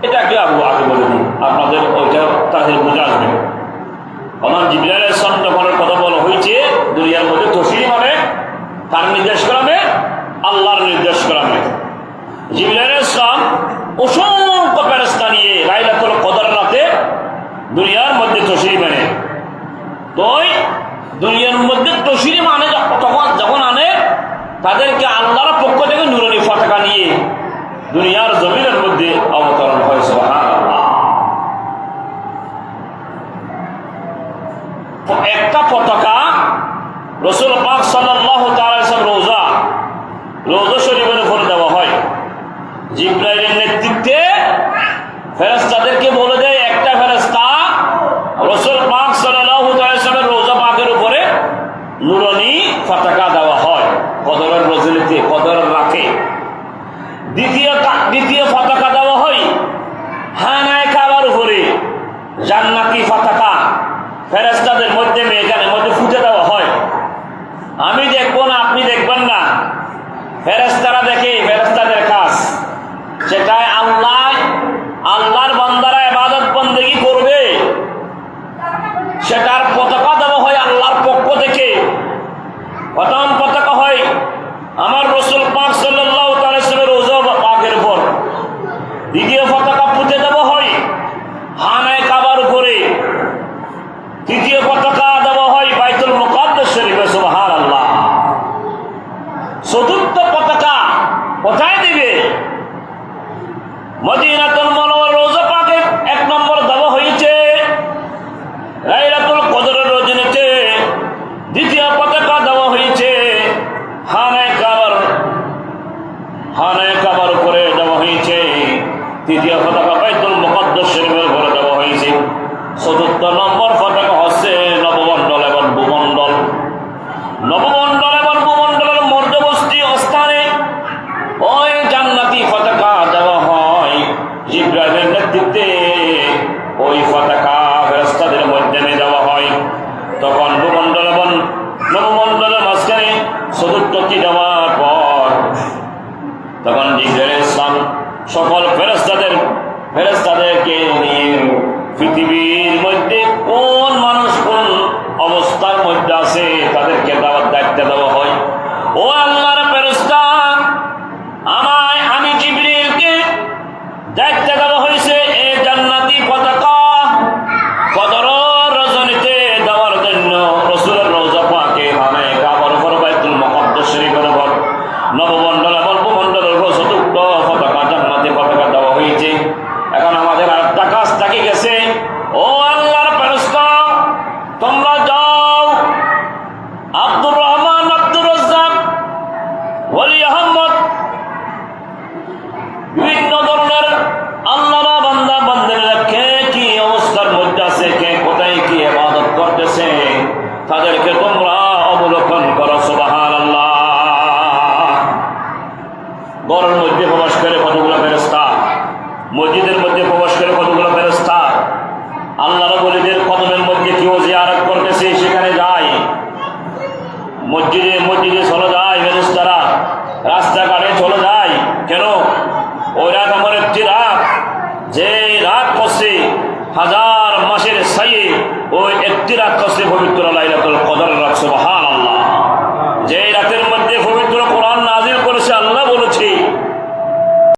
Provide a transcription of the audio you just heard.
এটা কি আগে বলে দিই, আপনাদের ওইটা তাদের বুঝে আসবে। আমার জিবরাইল আলাইহিস সালাম যখন কথা বলা হয়েছে দুনিয়ার মধ্যে তশরিফ মানে তার নির্দেশ করাবে, আল্লাহর নির্দেশ করাবে। জিবরাইল আলাইহিস সালাম অসংখ্য ফেরেশতা নিয়ে লাইলাতুল কদর রাতে দুনিয়ার মধ্যে তশরিফ আনে। তো দুনিয়ার মধ্যে তশরিফ মানে যখন আনে তাদেরকে আল্লাহর পক্ষ থেকে নূরানী পতাকা নিয়ে দুনিয়ার জমিনের মধ্যে অবতরণ হয়। সুবহানাল্লাহ। একটা পতাকা রাসূল পাক সাল্লাল্লাহু তাআলা আলাইহি ওয়াসাল্লাম রওজা শরীফের উপরে দেওয়া হয়। জিবরাইলের নেতৃত্বে ফেরেশতাদেরকে বলে দেয়, একটা ফেরেশতা রাসূল পাক সাল্লাল্লাহু তাআলা আলাইহি ওয়াসাল্লামের রওজা পাকের উপরে নূরানী পতাকা দেওয়া হয় কদরের রজনীতে, কদরের রাতে। দ্বিতীয় পতাকা দেওয়া হয় খানায়ে কাবার উপরে, জান্নাতি পতাকা ফেরেশতাদের মধ্যে মেয়েখানের মধ্যে ফুটে দেওয়া হয়। আমি দেখবো না, আপনি দেখবেন না, ফেরেশতারা দেখে, ফেরেশতাদের কাজ সেটাই আল্লাহর বান্দারা ইবাদত বন্দেগী করবে, সেটার পতাকা দেওয়া হয় আল্লাহর পক্ষ থেকে। প্রথম পতাকা হয় আমার রাসূল পাক সাল্লাল্লাহু তাআলা আলাইহি ওয়াসাল্লামের রওজা পাকের উপর। দ্বিতীয় পতাকা পুঁতে দেওয়া হয় খানায়ে কাবার উপরে। তৃতীয় পতাকা দেওয়া হয় বাইতুল মুকাদ্দাস শরীফে। সুবহানাল্লাহ। চতুর্থ পতাকা কোথায় দিবে? মদিনাতুল মুনাওয়ারার রওজা পাকে 1 নম্বর দেওয়া হয়েছে লাইলাতুল কদরের রজনীতে। দ্বিতীয় পতাকা দেওয়া হয়েছে খানায়ে কাবার উপরে দেওয়া হয়েছে। তৃতীয় পতাকা বাইতুল মুকাদ্দাস শরীফের উপরে দেওয়া হয়েছে। চতুর্থ নম্বর পতাকা হচ্ছে নবমণ্ডল এবং ভূমণ্ডল। নবমণ্ডল এবং ভূমণ্ডলের মধ্যবর্তী স্থানে ওই জান্নাতি পতাকা দেওয়া হয়। জিবরাইলের নেতৃত্বে ওই পতাকা ফেরেশতাদের মধ্যে দেওয়া হয়। তখন ভূমণ্ডল এবং নবমণ্ডলের মাঝখানে চতুর্থটি দেওয়ার পর তখন জিবরাইল আলাইহিস সালাম সকল ফেরেশতাদেরকে নিয়ে পৃথিবীর মধ্যে কোন মানুষ কোন অবস্থার মধ্যে আছে তাদেরকে দায়িত্ব দেওয়া হয়। ও আল্লাহর ফেরেশতা, আমি জিবরিলকে দায়িত্ব দেওয়া হয়েছে এই জান্নাতি পতাকা কদর রজনীতে দেওয়ার জন্য। রাসূলের রওজা পাকে খানায়ে কাবার উপর, বাইতুল মুকাদ্দাস শরীফের উপর, নবমণ্ডল এবং ভূমণ্ডলের উপর চতুর্থ পতাকা জান্নাতি পতাকা দেওয়া হয়েছে। এখন আমাদের আরেকটা কাজ থাকি গেছে। ও আল্লাহর ফেরেশতা, তোমরা যাও আব্দুর রহমান, আব্দুর রাজ্জাক, ওয়ালি আহমদ, বিভিন্ন ধরনের আল্লাহর বান্দা বান্দারা কে কি অবস্থার মধ্যে আছে, কে কোথায় কি ইবাদত করতেছে তাদেরকে তোমরা অবলোকন করো। সুবহানাল্লাহ। ঘরের মধ্যে প্রবেশ করে কতগুলো ফেরেশতা, মসজিদের মধ্যে প্রবেশ করে কতগুলো ফেরেশতা, আল্লাহর ওলিদের কদমের মধ্যে কেউ জিয়ারত করতেছে সেখানে যায়, মসজিদে চলে যায় ফেরেশতারা, রাস্তাঘাটে চলে যায়। কেন? ওই রাত এমন একটি রাত, যে রাত করছে 1000 মাসের ছায়ে, ওই একটি রাত করছে পবিত্র লাইলাতুল কদর রাত। সুবহানাল্লাহ। যে রাতের মধ্যে পবিত্র কোরআন নাযিল